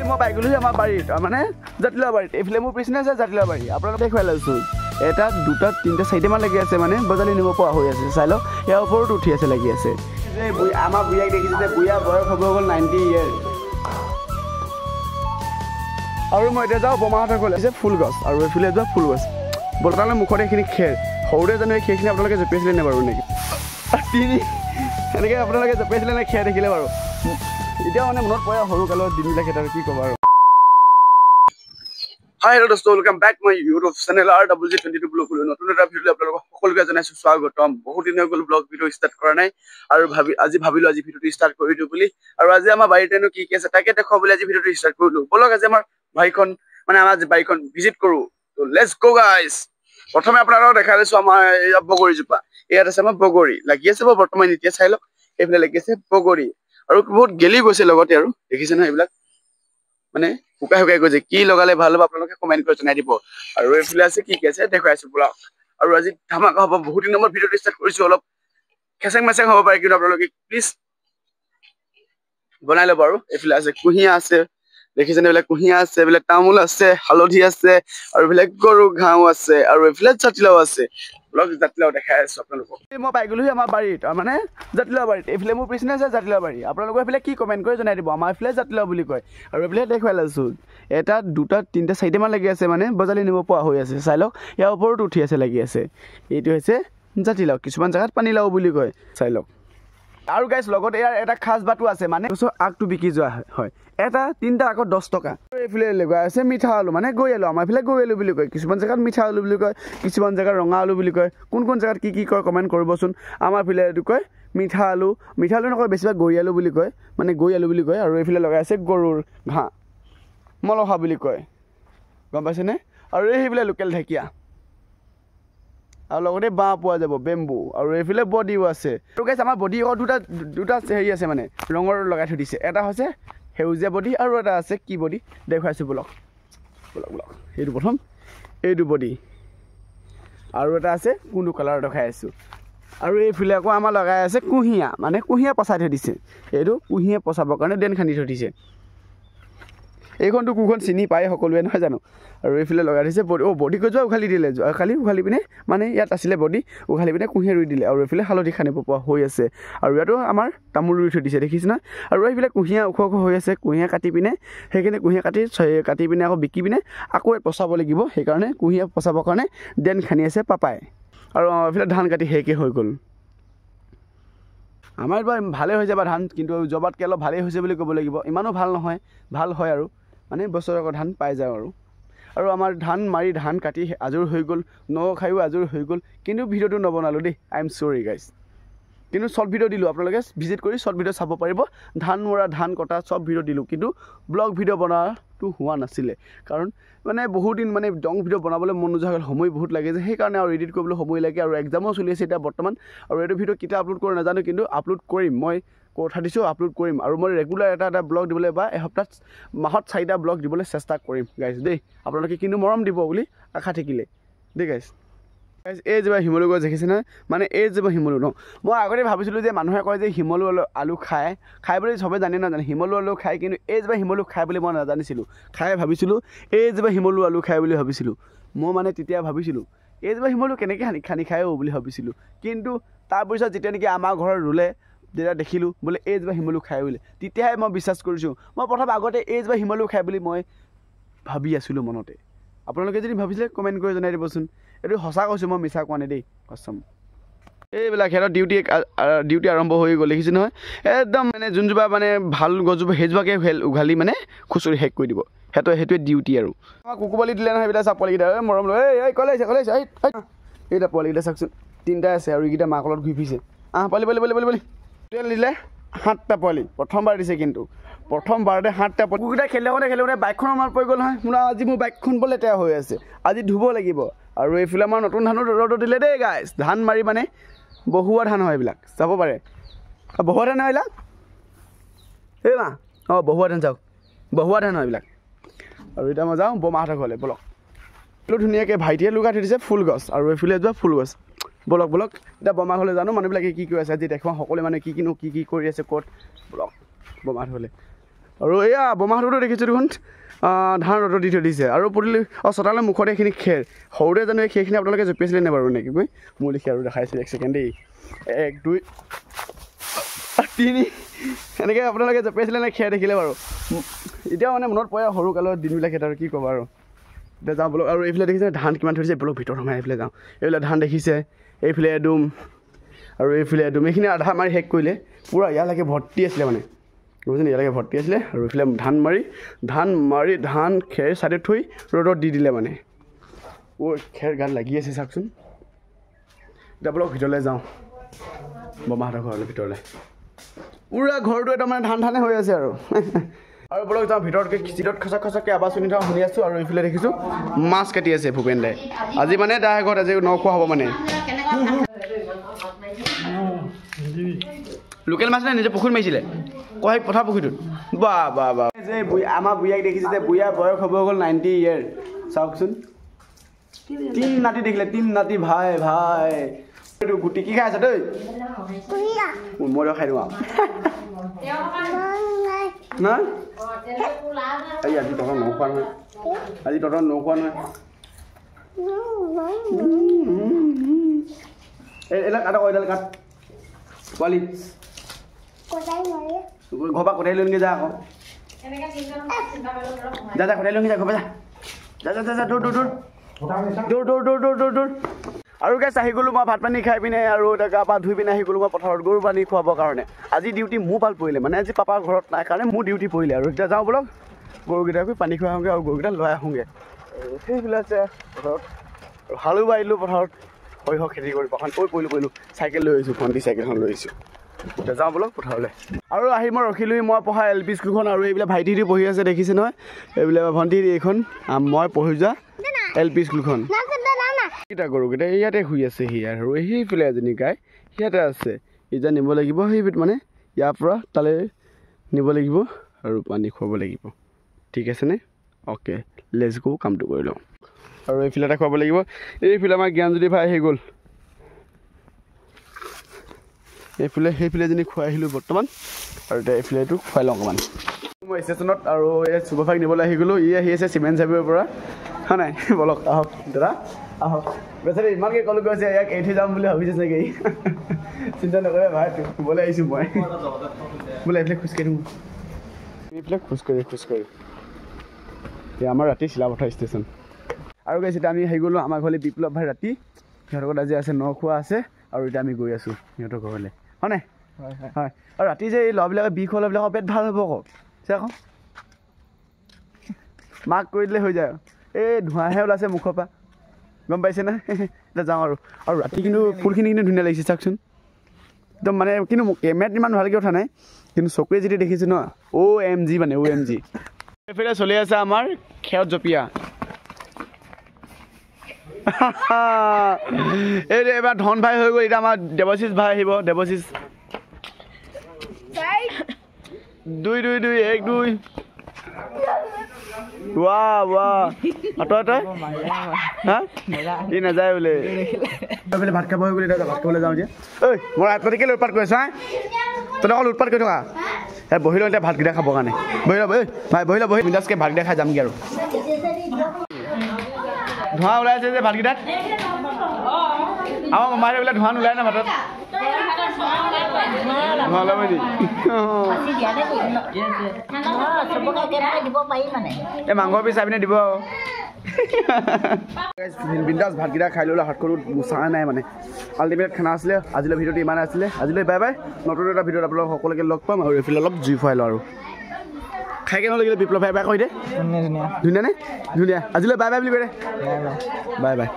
মই পাই গ'লো আমাৰ বাৰীত মানে জাতিলাও বাৰীত এইফালে মোৰ পিছনে আছে জাতিলাও বাৰী আপোনালোকে দেখুৱাই লৈছোঁ এটা দুটা তিনিটা চাৰিটামান লাগি আছে মানে বজালি নিব পৰা হৈ আছে চাই লওক ইয়াৰ ওপৰত উঠি আছে লাগি আছে আমাৰ বুঢ়াক দেখিছে যে বুঢ়া বয়স হ'ব গ'ল 90 ইয়াৰ আৰু মই এতিয়া যাওঁ বমাহঁতৰ ঘৰলৈ আছে ফুল গছ আৰু এইফালে যোৱা ফুল গছ বৰ্তমানে মুখত এইখিনি খেৰ সৰুতে জানো এই খেৰখিনি আপোনালোকে জপিয়াইছিলে নে বাৰু নেকি তিনি এনেকৈ আপোনালোকে জপিয়াইছিলে নে খেৰ দেখিলে বাৰু এতিয়া মানে মনত পৰে সৰুকালৰ দিনবিলাক এটা কি ক'ব আৰু হাই হেল্ল' দোস্ত welcome back my YouTube channel RWG22 blog নতুন এটা ভিডিঅ' আপোনালোকক সকলোকে জনাইছোঁ স্বাগতম বহুত দিন হৈ গ'ল ব্লগ ভিডিঅ' ষ্টাৰ্ট কৰা নাই আৰু আজি ভাবিলোঁ আজি ভিডিঅ'টো ষ্টাৰ্ট কৰি দিওঁ বুলি আৰু আজি আমাৰ বাৰীতেনো কি কি আছে তাকে দেখুৱাবলৈ আজি ভিডিঅ'টো ষ্টাৰ্ট কৰিলোঁ ব'লক আজি আমাৰ বাৰীখন মানে আমাৰ বাৰীখন ভিজিট কৰোঁ ত' লেটছ গো গাইজ প্ৰথমে আপোনালোকক দেখাই লৈছোঁ আমাৰ এই বগৰীজোপা ইয়াত আছে আমাৰ বগৰী লাগি আছে বাৰু বৰ্তমান এতিয়া চাই লওক এইফালে লাগি আছে বগৰী আৰু বহুত গেলি গৈছে লগতে আৰু দেখিছে নহয় এইবিলাক মানে শুকাই গৈছে কি লগালে ভাল হ'ব আপোনালোকে কমেণ্ট কৰি জনাই দিব আৰু এইফালে আছে কি আছে দেখুৱাই আছোঁ ব্লগ আৰু আজি ধামাকা হ'ব বহুত দিনৰ মই ভিডিঅ'টো ষ্টাৰ্ট কৰিছোঁ অলপ খেচেং মেচেং হ'ব পাৰে কিন্তু আপোনালোকে প্লিজ বনাই ল'ব আৰু এইফালে আছে কুঁহিয়া আছে দেখিছেনে এইবিলাক কুঁহিয়া আছে এইবিলাক তামোল আছে হালধি আছে আৰু এইবিলাক গৰু ঘাঁহ আছে আৰু এইফালে জাতিলাও আছে ব্লগ জাতিলাও দেখাই আছোঁ আপোনালোকক মই পাই গ'লোহি আমাৰ বাৰীত মানে জাতিলাও বাৰীত এইফালে মোৰ পিছনে আছে জাতিলাও বাৰী আপোনালোকৰ এইফালে কি কমেণ্ট কৰি জনাই দিব আমাৰ এইফালে জাতিলাও বুলি কয় আৰু এইফালে দেখুৱাই লৈছোঁ এটা দুটা তিনিটা চাৰিটামান লাগি আছে মানে বজালি নিব পৰা হৈ আছে চাই লওক ইয়াৰ ওপৰত উঠি আছে লাগি আছে এইটো হৈছে জাতিলাও কিছুমান জেগাত পানীলাও বুলি কয় চাই লওক আৰু গাইজ লগত ইয়াৰ এটা খাজ বাটো আছে মানে আগটো বিকি যোৱা হয় এটা তিনিটা আকৌ 10 টকা এইফালে লগা আছে মিঠা আলু মানে গৈ আলু আমাৰ এইফালে গৈ আলু বুলি কয় কিছুমান জেগাত মিঠা আলু বুলি কয় কিছুমান জেগাত ৰঙা আলু বুলি কয় কোন জেগাত কি কয় কমেণ্ট কৰিবচোন আমাৰ এইফালে এইটো কয় মিঠা আলু নকয় বেছিভাগ গৈ আলু বুলি কয় মানে গৈ আলু বুলি কয় আৰু এইফালে লগাই আছে গৰুৰ ঘাঁহ মলহা বুলি কয় গম পাইছেনে আৰু এইফালে লোকেল ঢেকীয়া আৰু লগতে বাঁহ পোৱা যাব বেম্বু আৰু এইফালে বডিও আছে আৰু গাইজ আমাৰ বডি আকৌ দুটা হেৰি আছে মানে ৰঙৰ লগাই থৈ দিছে এটা হৈছে সেউজীয়া বডি আৰু এটা আছে কি বডি দেখুৱাইছোঁ ব্লগ এইটো প্ৰথম এইটো বডি আৰু এটা আছে কোনটো কালাৰ দেখাই আছোঁ আৰু এইফালে আকৌ আমাৰ লগাই আছে কুঁহিয়া মানে কুঁহিয়া পচাই থৈ দিছে এইটো কুঁহিয়া পচাবৰ কাৰণে ডেন খান্দি থৈ দিছে এইখনটো কুখন চিনি পায় সকলোৱে নহয় জানো আৰু এইফালে লগাই দিছে বডি কৈ যোৱা উঘালি দিলে উঘালি পিনে মানে ইয়াত আছিলে বডি উঘালি পিনে কুঁহিয়া ৰুই দিলে আৰু এইফালে হালধি খান্দিব পৰা হৈ আছে আৰু ইয়াতো আমাৰ তামোল ৰুই থৈ দিছে দেখিছে না আৰু এইফালে কুঁহিয়া ওখ হৈ আছে কুঁহিয়া কাটি পিনে সেইখিনি কুঁহিয়া কাটি পিনে আকৌ বিকি পিনে আকৌ পচাব লাগিব সেইকাৰণে কুঁহিয়া পচাবৰ কাৰণে ডেন খান্দি আছে পাপাই আৰু এইফালে ধান কাটি শেষে হৈ গ'ল আমাৰ এইবাৰ ভালেই হৈছে বা ধান কিন্তু জবাতকৈ অলপ ভালেই হৈছে বুলি ক'ব লাগিব ইমানো ভাল নহয় ভাল হয় আৰু মানে বছৰেকৰ ধান পাই যাওঁ আৰু আমাৰ ধান মাৰি ধান কাটি আজৰি হৈ গ'ল খায়ো আজৰি হৈ গ'ল কিন্তু ভিডিঅ'টো নবনালোঁ দেই আই এম চৰি গাইজ কিন্তু শ্বৰ্ট ভিডিঅ' দিলোঁ আপোনালোকে ভিজিট কৰি শ্বৰ্ট ভিডিঅ' চাব পাৰিব ধান মৰা ধান কটা চব ভিডিঅ' দিলোঁ কিন্তু ব্লগ ভিডিঅ' বনোৱাটো হোৱা নাছিলে কাৰণ মানে বহুত দিন মানে লং ভিডিঅ' বনাবলৈ মন নোযোৱা হ'ল সময় বহুত লাগে যে সেইকাৰণে আৰু এডিট কৰিবলৈ সময় লাগে আৰু এক্সামো চলি আছে এতিয়া বৰ্তমান আৰু এইটো ভিডিঅ' কেতিয়া আপলোড কৰোঁ নাজানো কিন্তু আপলোড কৰিম মই কথা দিছোঁ আপলোড কৰিম আৰু মই ৰেগুলাৰ এটা ব্লগ দিবলৈ বা এসপ্তাহত মাহত 4টা ব্লগ দিবলৈ চেষ্টা কৰিম গাইজ দেই আপোনালোকে কিন্তু মৰম দিব বুলি আশা থাকিলে দেই গাইজ এই যে শিমলু গছ দেখিছে নহয় মানে এই যে শিমলু ন মই আগতে ভাবিছিলোঁ যে মানুহে কয় যে শিমলু আলু খাই বুলি চবে জানে নাজানে শিমলু আলু খায় কিন্তু এই যে শিমলু খায় বুলি মই নাজানিছিলোঁ ভাবিছিলোঁ এই যে শিমলু আলু খায় বুলি ভাবিছিলোঁ মই মানে তেতিয়া ভাবিছিলোঁ এই যে শিমলু কেনেকৈ খানি খায় বুলি ভাবিছিলোঁ কিন্তু তাৰপিছত যেতিয়া নেকি আমাৰ ঘৰত ৰুলে যেতিয়া দেখিলোঁ বোলে এই যে শিমলু খায় বুলি তেতিয়াহে মই বিশ্বাস কৰিছোঁ মই প্ৰথম আগতে এই যে শিমলু খায় বুলি মই ভাবি আছিলোঁ মনতে আপোনালোকে যদি ভাবিছিলে কমেণ্ট কৰি জনাই দিবচোন এইটো সঁচা কৈছোঁ মই মিছা কোৱা নাই দেই কচম এইবিলাক সিহঁতৰ ডিউটি আৰম্ভ হৈ গ'ল দেখিছোঁ নহয় একদম মানে যোনজোপা মানে ভাল গছজোপা সেইজোপাকে উঘালি মানে খুচৰি শেষ কৰি দিব সেইটোৱে ডিউটি আৰু আমাক কুকুৰ পোৱালি দিলে নহয় সেইবিলাক চাওক পোৱালিকেইটা মৰম লৈ কলে এইটা পোৱালিকেইটা চাওকচোন 3টা আছে আৰু এইকেইটা মাকৰ লগত ঘূৰি ফুৰিছে পোৱালি দিলে 7টা পোৱালি প্ৰথমবাৰ দিছে কিন্তু প্ৰথমবাৰতে 7টা পোৱালি কুকুৰকেইটা খেলোঁতে বাইকখনৰ মাল পৰি গ'ল নহয় মোৰ আজি মোৰ বাইকখন বোলে লেতেৰা হৈ আছে আজি ধুব লাগিব আৰু এইফালে আমাৰ নতুন ধানো ৰ'দ দিলে দেই গাইজ ধান মাৰি মানে বহুৱা ধান হয় এইবিলাক চাব পাৰে বহুৱা ধান হয় এইবিলাক এই মা বহুৱা ধান চাওক বহুৱা ধান হয় এইবিলাক আৰু এতিয়া মই যাওঁ বমাহঁতৰ ঘৰলৈ ব'লক ধুনীয়াকৈ ভাইটিয়ে লগাই থৈ দিছে ফুল গছ আৰু এইফালে যোৱা ফুল গছ ব'লক এতিয়া বমা ঘৰলৈ জানো মানুহবিলাকে কি কৰি আছে আজি দেখুৱাওঁ সকলোৱে মানে কি কৰি আছে ক'ত ব'লক বমাহঁতৰ ঘৰলৈ আৰু এয়া বমাহঁততো দেখিছোঁ দেখোন ধান ৰ'দত দি থৈ দিছে আৰু পদূলি চোতালৰ মুখত এইখিনি খেৰ সৰুতে জানো সেইখিনি আপোনালোকে জপিয়াইছিলে নে বাৰু নেকি মই মোৰ লিখি আৰু দেখাইছোঁ 1 ছেকেণ্ড দেই 1 2 3 এনেকৈ আপোনালোকে জপিয়াইছিলে নে খেৰ দেখিলে বাৰু এতিয়াও মানে মনত পৰে সৰু কালৰ দিনবিলাক আৰু কি ক'ব আৰু এতিয়া যাওঁ বোলক আৰু এইফালে দেখিছে ধান কিমান থৈ দিছে বোলক ভিতৰত সোমাই এইফালে যাওঁ এইফালে ধান দেখিছে এইফালে এডুম আৰু এইফালে এডুম এইখিনি আধা মাৰি শেষ কৰিলে পূৰা ইয়ালৈকে ভৰ্তি আছিলে মানে বুজিছেনে ইয়ালৈকে ভৰ্তি আছিলে আৰু এইফালে ধান খেৰ চাইডত থৈ ৰ'দত দি দিলে মানে খেৰ গাত লাগি আছে চাওকচোন এতিয়া বোলক ভিতৰলৈ যাওঁ বমাহঁতৰ ঘৰলৈ ভিতৰলৈ পূৰা ঘৰটো এটা মানে ধানে হৈ আছে আৰু আৰু বোলক যাওঁ ভিতৰতকৈ চিটত খচককৈ আৱাজ শুনি থকা শুনি আছোঁ আৰু এইফালে দেখিছোঁ মাছ কাটি আছে ভূপেন দাই আজি মানে তাৰ ঘৰত আজি নখোৱা হ'ব মানে লোকেল মাছ নাই নিজে পুখুৰীত মাৰিছিলে কয় পথাৰ পুখুৰীটোত বা যে আমাৰ বুঢ়াক দেখিছে যে বুঢ়া বয়স হ'ব গ'ল 90 ইয়েৰ চাওকচোন 3 নাতি দেখিলে 3 নাতি ভাই এইটো গুটি কি খাই আছা দেই মই খাই দিওঁ না এই আজি তহঁতৰ নখোৱা নহয় এইবিলাক কাট এইডাল কাট পোৱালি ঘৰৰ পৰা কটাই লৈ যা আকৌ যা কটাই লৈ যা ঘৰৰ পৰা যা দৌৰ আৰু গাইছ আহি গ'লোঁ মই ভাত পানী খাই পিনে আৰু গা পা ধুই পিনে আহি গ'লোঁ মই পথাৰত গৰু পানী খুৱাবৰ কাৰণে আজি ডিউটি মোৰ পাল পৰিলে মানে আজি পাপাৰ ঘৰত নাই কাৰণে মোৰ ডিউটি পৰিলে আৰু এতিয়া যাওঁ বোলক গৰুকেইটাকো পানী খুৱাই আহোঁগৈ আৰু গৰুকেইটা লৈ আহোঁগৈ সেইবিলাক আছে পথাৰত হালো বাঢ়িলোঁ পথাৰত সৰিয়হ খেতি কৰি পখান পৰিলোঁ চাইকেল লৈ আহিছোঁ ভণ্টি চাইকেলখন লৈ আহিছোঁ এতিয়া যাওঁ বোলক পথাৰলৈ আৰু আহি মই ৰখিলোঁ মই পঢ়া LP স্কুলখন আৰু এইবিলাক ভাইটি পঢ়ি আছে দেখিছে নহয় এইবিলাক ভণ্টি এইখন মই পঢ়ি যোৱা LP স্কুলখন কেইটা গৰুকেইটা ইয়াতে শুই আছে সি আৰু সেইফালে এজনী গাই ইয়াতে আছে এতিয়া নিব লাগিব সেই মানে ইয়াৰ পৰা তালৈ নিব লাগিব আৰু পানী খুৱাব লাগিব ঠিক আছেনে অ'কে লেটছ গো কামটো কৰি লওঁ আৰু এইফালে এটা খুৱাব লাগিব এইফালে আমাৰ জ্ঞানজ্যোতি ভাই আহি গ'ল সেইফালে এজনী খুৱাই আহিলোঁ বৰ্তমান আৰু এতিয়া এইফালেটো খুৱাই লওঁ অকণমান মই ষ্টেচনত আৰু এই চুপাৰফাইক নিবলৈ আহি গ'লোঁ আহি আছে চিমেণ্ট চাবিৰ পৰা হয় নাই বলক আহক দাদা আহক বেচাৰি ইমানকৈ ক'লোঁ গৈছে ইয়াক এৰি থৈ যাম বুলি ভাবিছে চাগে চিন্তা নকৰে ভাই শুবলৈ আহিছোঁ মই বোলে এইফালে খোজকাঢ়ি দিওঁ এইফালে খোজকাঢ়ি এতিয়া আমাৰ ৰাতি চিলাপথাৰ ষ্টেচন আৰু গাইছ এতিয়া আমি আহি গ'লোঁ আমাৰ ঘৰলৈ বিপ্লৱ ভাই ৰাতি সিহঁতৰ ঘৰত আজি আছে নখোৱা আছে আৰু এতিয়া আমি গৈ আছোঁ সিহঁতৰ ঘৰলৈ হয় নাই হয় আৰু ৰাতি যে এই ল'ৰাবিলাকে বিষ হোৱা ল'ৰাবিলাকৰ পেট ভাল হ'ব আকৌ চা আকৌ মাক কৰি দিলে হৈ যায় এই ধোঁৱাহে ওলাইছে মুখৰ পৰা গম পাইছেনে এতিয়া যাওঁ আৰু ৰাতি কিন্তু ফুলখিনি কিন্তু ধুনীয়া লাগিছে চাওকচোন একদম মানে কিন্তু কেমেৰাত ইমান ভালকৈ উঠা নাই কিন্তু চকুৱে যেতিয়া দেখিছোঁ ন OMG মানে OMG এইফালে চলি আছে আমাৰ খেৰত জপিয়া এই এবাৰ ধন ভাই হৈ গ'ল এতিয়া আমাৰ দেৱশীষ ভাই আহিব দেৱশীষ 2 2 2 1 2 তই হা ই নাযায় বোলে বোলে ভাত খাব হৈ গ'ল এতিয়া ভাত খাবলৈ যাওঁ যে ঐ মই ৰাতিকে উৎপাত কৰি আছোঁ হা তই অকল উৎপাত কৰি থকা বহি লওঁ এতিয়া ভাতকেইটা খাবৰ কাৰণে বহি লওঁ ভাই বহি লওঁ বিন্দাছকৈ ভাতকেইটা খাই যামগৈ আৰু ধোঁৱা ওলাই আছে যে ভাতকেইটাত আমাৰ মামাহঁতে বোলে ধোঁৱা নোলায় ন ভাতত এই মাংস পিচ চাই পিনে দিব আৰু বিন্দাছ ভাতকেইটা খাই ল'লে হাত কৰোঁ গুচা নাই মানে আল্টিমেট খানা আছিলে আজিলৈ ভিডিঅ'টো ইমানে আছিলে আজিলৈ বাই বাই নতুন এটা ভিডিঅ'ত আপোনালোক সকলোকে লগ পাম আৰু এইফালে অলপ জুই ফুৱাই লওঁ আৰু খাই কেনে লাগিলে বিপ্লৱ ভাই বাই কৈ দে ধুনীয়া নে ধুনীয়া আজিলৈ বাই বাই বুলি কৈ দে বাই বাই